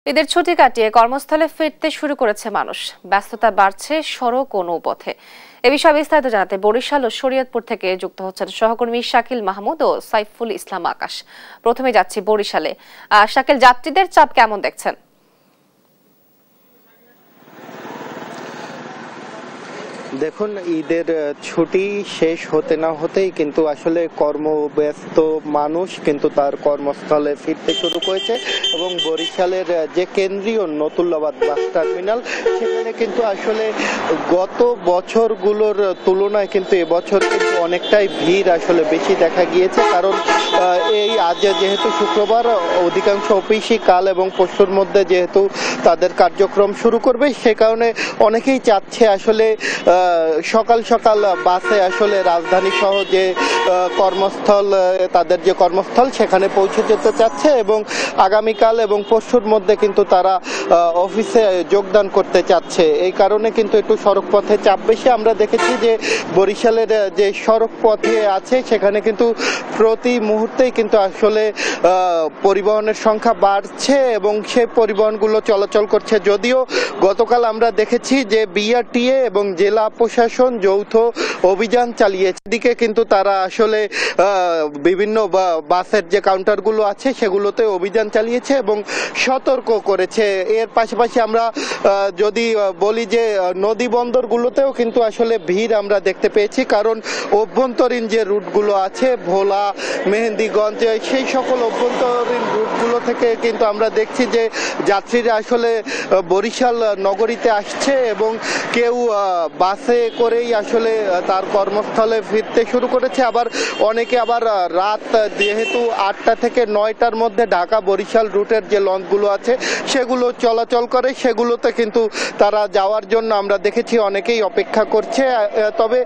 ঈদের ছুটি কাটিয়ে কর্মস্থলে ফিরতে শুরু করেছে মানুষ। ব্যস্ততা বাড়ছে সড়ক ও নৌপথে। এ বিষয়ে বিস্তারিত জানাতে বরিশাল ও শরীয়তপুর থেকে যুক্ত হচ্ছেন সহকর্মী শাকিল মাহমুদ ও সাইফুল ইসলাম আকাশ। প্রথমে যাচ্ছি বরিশালে। শাকিল, যাত্রীদের চাপ কেমন দেখছেন? দেখুন, ঈদের ছুটি শেষ হতে না হতেই কিন্তু আসলে কর্মব্যস্ত মানুষ কিন্তু তার কর্মস্থলে ফিরতে শুরু করেছে এবং বরিশালের যে কেন্দ্রীয় নতুল্লাবাদ বাস টার্মিনাল, সেখানে কিন্তু আসলে গত বছরগুলোর তুলনায় কিন্তু এবছর কিন্তু অনেকটাই ভিড় আসলে বেশি দেখা গিয়েছে। কারণ এই আজ যেহেতু শুক্রবার, অধিকাংশ অফিসই কাল এবং পরশুর মধ্যে যেহেতু তাদের কার্যক্রম শুরু করবে, সে কারণে অনেকেই চাচ্ছে আসলে সকাল সকাল বাসে আসলে রাজধানী সহ যে কর্মস্থল, তাদের যে কর্মস্থল সেখানে পৌঁছে যেতে চাচ্ছে এবং আগামীকাল এবং পরশুর মধ্যে কিন্তু তারা অফিসে যোগদান করতে চাচ্ছে। এই কারণে কিন্তু একটু সড়ক পথে চাপ বেশি। আমরা দেখেছি যে বরিশালের যে সড়ক পথে আছে সেখানে কিন্তু প্রতি মুহূর্তেই কিন্তু আসলে পরিবহনের সংখ্যা বাড়ছে এবং সেই পরিবহনগুলো চলাচল করছে। যদিও গতকাল আমরা দেখেছি যে বিআরটিএ এবং জেলা প্রশাসন যৌথ অভিযান চালিয়েছে, এদিকে কিন্তু তারা আসলে বিভিন্ন বাসের যে কাউন্টারগুলো আছে সেগুলোতে অভিযান চালিয়েছে এবং সতর্ক করেছে। এর পাশাপাশি আমরা যদি বলি যে নদী বন্দরগুলোতেও কিন্তু আসলে ভিড় আমরা দেখতে পেয়েছি, কারণ অভ্যন্তরীণ যে রুটগুলো আছে ভোলা, মেহেন্দিগঞ্জ, সেই সকল অভ্যন্তরীণ রুটগুলো থেকে কিন্তু আমরা দেখছি যে যাত্রীরা আসলে বরিশাল নগরীতে আসছে এবং কেউ বাসে করেই আসলে তার কর্মস্থলে ফিরতে শুরু করেছে। আবার অনেকে আবার রাত যেহেতু 8টা থেকে 9টার মধ্যে ঢাকা বরিশাল রুটের যে লঞ্চগুলো আছে সেগুলো চলাচল করে, সেগুলোতে কিন্তু তারা যাওয়ার জন্য আমরা দেখেছি অনেকেই অপেক্ষা করছে। তবে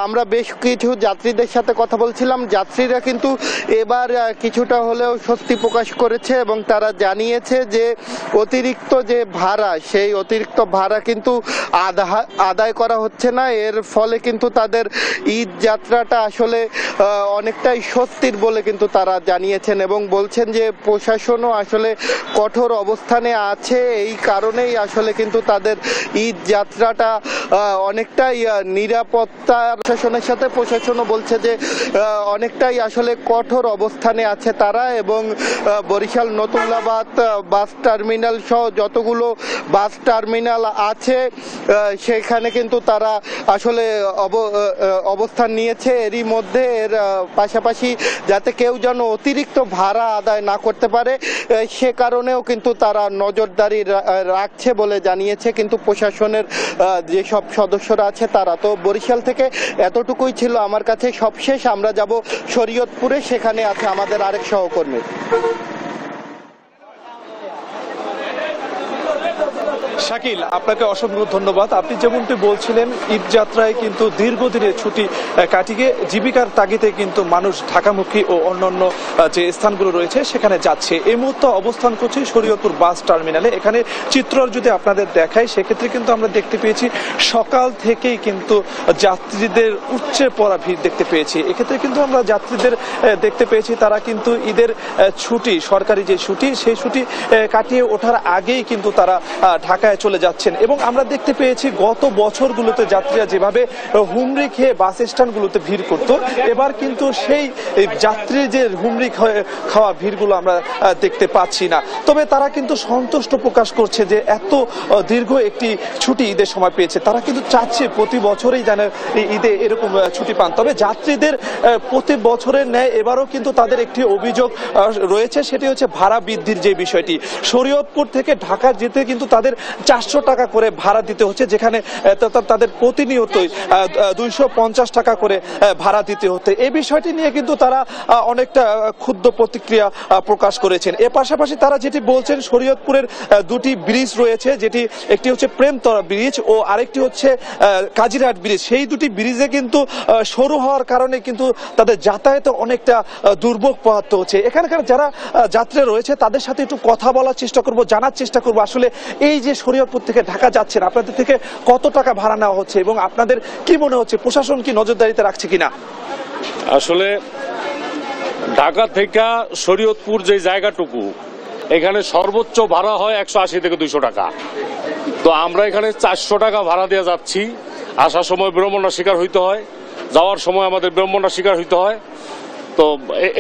আমরা বেশ কিছু যাত্রীদের সাথে কথা বলছিলাম, যাত্রীরা কিন্তু এবার কিছুটা হলেও স্বস্তি প্রকাশ করেছে এবং তারা জানিয়েছে যে অতিরিক্ত যে ভাড়া, সেই অতিরিক্ত ভাড়া কিন্তু আদায় করা হচ্ছে না। এর ফলে কিন্তু তাদের ঈদ যাত্রাটা আসলে অনেকটাই স্বস্তির বলে কিন্তু তারা জানিয়েছেন এবং বলছেন যে প্রশাসনও আসলে কঠোর অবস্থানে আছে। এই কারণেই আসলে কিন্তু তাদের ঈদ যাত্রাটা অনেকটাই নিরাপত্তার প্রশাসনের সাথে প্রশাসনও বলছে যে অনেকটাই আসলে কঠোর অবস্থানে আছে তারা এবং বরিশাল নতুল্লাবাদ বাস টার্মিনাল সহ যতগুলো বাস টার্মিনাল আছে সেখানে কিন্তু তারা আসলে অবস্থান নিয়েছে। এরই মধ্যে এর পাশাপাশি যাতে কেউ যেন অতিরিক্ত ভাড়া আদায় না করতে পারে সে কারণেও কিন্তু তারা নজরদারি রাখছে বলে জানিয়েছে কিন্তু প্রশাসনের যেসব সদস্যরা আছে তারা। তো বরিশাল থেকে এতটুকুই ছিল আমার কাছে সবশেষ। আমরা যাব শরীয়তপুরে, সেখানে আছে আমাদের আরেক সহকর্মী। শাকিল, আপনাকে অসংখ্য ধন্যবাদ। আপনি যেমনটি বলছিলেন, ঈদ যাত্রায় কিন্তু দীর্ঘদিনের ছুটি কাটিয়ে জীবিকার তাগিদে কিন্তু মানুষ ঢাকামুখী ও অন্যান্য যে স্থানগুলো রয়েছে সেখানে যাচ্ছে। এই মুহূর্তে অবস্থান করছি শরীয়তপুর বাস টার্মিনালে। এখানে চিত্র যদি আপনাদের দেখাই সেক্ষেত্রে কিন্তু আমরা দেখতে পেয়েছি সকাল থেকেই কিন্তু যাত্রীদের উপচে পড়া ভিড় দেখতে পেয়েছি। এক্ষেত্রে কিন্তু আমরা যাত্রীদের দেখতে পেয়েছি তারা কিন্তু ঈদের ছুটি, সরকারি যে ছুটি, সেই ছুটি কাটিয়ে ওঠার আগেই কিন্তু তারা ঢাকায় চলে যাচ্ছেন এবং আমরা দেখতে পেয়েছি গত বছরগুলোতে যাত্রীরা যেভাবে হুমড়ি খেয়ে বাস স্ট্যান্ডগুলোতে ভিড় করত, এবার কিন্তু সেই যাত্রীর যে হুমড়ি খাওয়া ভিড়গুলো আমরা দেখতে পাচ্ছি না। তবে তারা কিন্তু সন্তুষ্ট প্রকাশ করছে যে এত দীর্ঘ একটি ছুটি ঈদের সময় পেয়েছে। তারা কিন্তু চাচ্ছে প্রতি বছরেই যেন ঈদে এরকম ছুটি পান। তবে যাত্রীদের প্রতি বছরের ন্যায় এবারও কিন্তু তাদের একটি অভিযোগ রয়েছে, সেটি হচ্ছে ভাড়া বৃদ্ধির যে বিষয়টি। শরীয়তপুর থেকে ঢাকা যেতে কিন্তু তাদের 400 টাকা করে ভাড়া দিতে হচ্ছে, যেখানে তাদের প্রতিনিয়তই 250 টাকা করে ভাড়া দিতে হচ্ছে। এই বিষয়টি নিয়ে কিন্তু তারা অনেকটা ক্ষুব্ধ প্রতিক্রিয়া প্রকাশ করেছেন। এর পাশাপাশি তারা যেটি বলছেন, শরীয়তপুরের দুটি ব্রিজ রয়েছে, যেটি একটি হচ্ছে প্রেমতলা ব্রিজ ও আরেকটি হচ্ছে কাজিরহাট ব্রিজ। সেই দুটি ব্রিজে কিন্তু সরু হওয়ার কারণে কিন্তু তাদের যাতায়াতে অনেকটা দুর্ভোগ পোহাতে হচ্ছে। এখানকার যারা যাত্রী রয়েছে তাদের সাথে একটু কথা বলার চেষ্টা করব, জানার চেষ্টা করব আসলে এই যে শরীয়তপুর থেকে ঢাকা যাচ্ছেন আপনাদের থেকে কত টাকা ভাড়া নেওয়া হচ্ছে এবং আপনাদের কি মনে হচ্ছে প্রশাসন কি নজরদারিতে রাখছে কিনা? আসলে ঢাকা থেকে শরীয়তপুর যে জায়গাটুকু এখানে সর্বোচ্চ ভাড়া হয় 180 থেকে 200 টাকা। তো আমরা এখানে 400 টাকা ভাড়া দিয়ে যাচ্ছি। আসার সময় বিড়ম্বনার শিকার হইতে হয়, যাওয়ার সময় আমাদের বিড়ম্বনার শিকার হইতে হয়। তো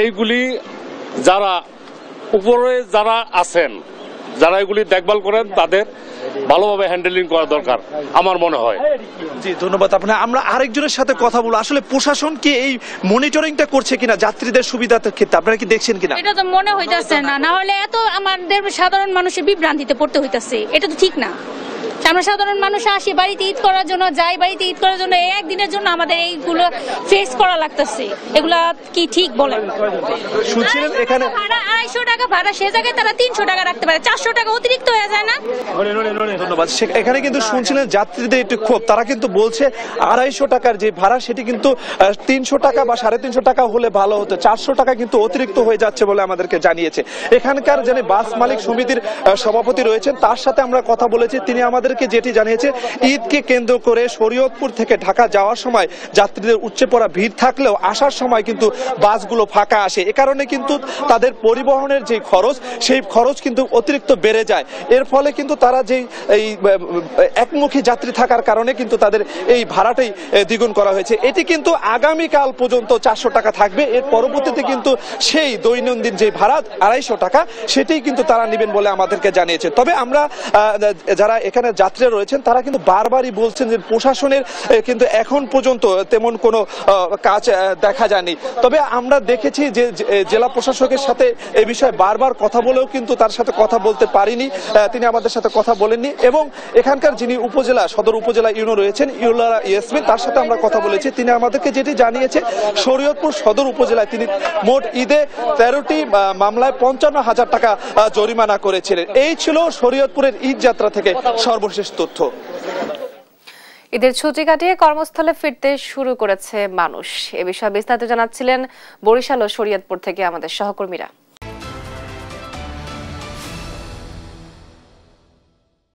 এইগুলি যারা উপরে যারা আছেন, যারা এগুলি দেখভাল করেন, তাদের ভালোভাবে হ্যান্ডেলিং করা দরকার আমার মনে হয়। জি, ধন্যবাদ আপনার। আমরা আরেকজনের সাথে কথা বলবো। আসলে প্রশাসন কি এই মনিটরিংটা করছে কিনা যাত্রীদের সুবিধার ক্ষেত্রে, আপনারা কি দেখছেন কিনা? এটা তো মনে হইতাছে না, না হলে এত আমাদের সাধারণ মানুষের বিভ্রান্তিতে পড়তে হইতাছে, এটা তো ঠিক না। আমরা সাধারণ মানুষ আসি বাড়িতে ঈদ করার জন্য, যাই বাড়িতে ঈদ করার জন্য, একদিনের জন্য আমাদের এইগুলো ফেস করা লাগতেছে। এগুলা কি ঠিক বলেন? শুনছিলেন এখানে 250 টাকা ভাড়া, সে জায়গায় তারা 300 টাকা রাখতে পারে, 400 টাকা অতিরিক্ত হয়ে যায় না? ধন্যবাদ। এখানে কিন্তু শুনছিলেন যাত্রীদের একটু ক্ষোভ। তারা কিন্তু বলছে 250 টাকার যে ভাড়া সেটি কিন্তু 300 টাকা বা 350 টাকা হলে ভালো হতো, 400 টাকা কিন্তু অতিরিক্ত হয়ে যাচ্ছে বলে আমাদেরকে জানিয়েছে। এখানকার যিনি বাস মালিক সমিতির সভাপতি রয়েছেন, তার সাথে আমরা কথা বলেছি। তিনি আমাদেরকে যেটি জানিয়েছে, ঈদকে কেন্দ্র করে শরীয়তপুর থেকে ঢাকা যাওয়ার সময় যাত্রীদের উপচে পড়া ভিড় থাকলেও আসার সময় কিন্তু বাসগুলো ফাঁকা আসে। এ কারণে কিন্তু তাদের পরিবহনের যে খরচ, সেই খরচ কিন্তু অতিরিক্ত বেড়ে যায়। এর ফলে কিন্তু তারা যেই এই একমুখী যাত্রী থাকার কারণে কিন্তু তাদের এই ভাড়াটাই দ্বিগুণ করা হয়েছে। এটি কিন্তু আগামীকাল পর্যন্ত 400 টাকা থাকবে। এর পরবর্তীতে কিন্তু সেই দৈনন্দিন যে ভাড়া 250 টাকা, সেটাই কিন্তু তারা নেবেন বলে আমাদেরকে জানিয়েছে। তবে আমরা যারা এখানে যাত্রীরা রয়েছেন, তারা কিন্তু বারবারই বলছেন যে প্রশাসনের কিন্তু এখন পর্যন্ত তেমন কোনো কাজ দেখা যায়নি। তবে আমরা দেখেছি যে জেলা প্রশাসকের সাথে এ বিষয়ে বারবার কথা বলেও কিন্তু তার সাথে কথা বলতে পারিনি, তিনি আমাদের সাথে কথা বলেননি। এবং এখানকার যিনি উপজেলা সদর উপজেলা ইউনো রয়েছেন, ইউলারা ইয়াসমিন, তার সাথে আমরা কথা বলেছি। তিনি আমাদেরকে যেটি জানিয়েছে, শরীয়তপুর সদর উপজেলায় তিনি মোট ঈদে 13টি মামলায় 55,000 টাকা জরিমানা করেছিলেন। এই ছিল শরীয়তপুরের ঈদ যাত্রা থেকে সর্বশেষ তথ্য। ঈদের ছুটি কাটিয়ে কর্মস্থলে ফিরতে শুরু করেছে মানুষ। এ বিষয়ে বিস্তারিত জানাচ্ছিলেন বরিশাল ও শরীয়তপুর থেকে আমাদের সহকর্মীরা।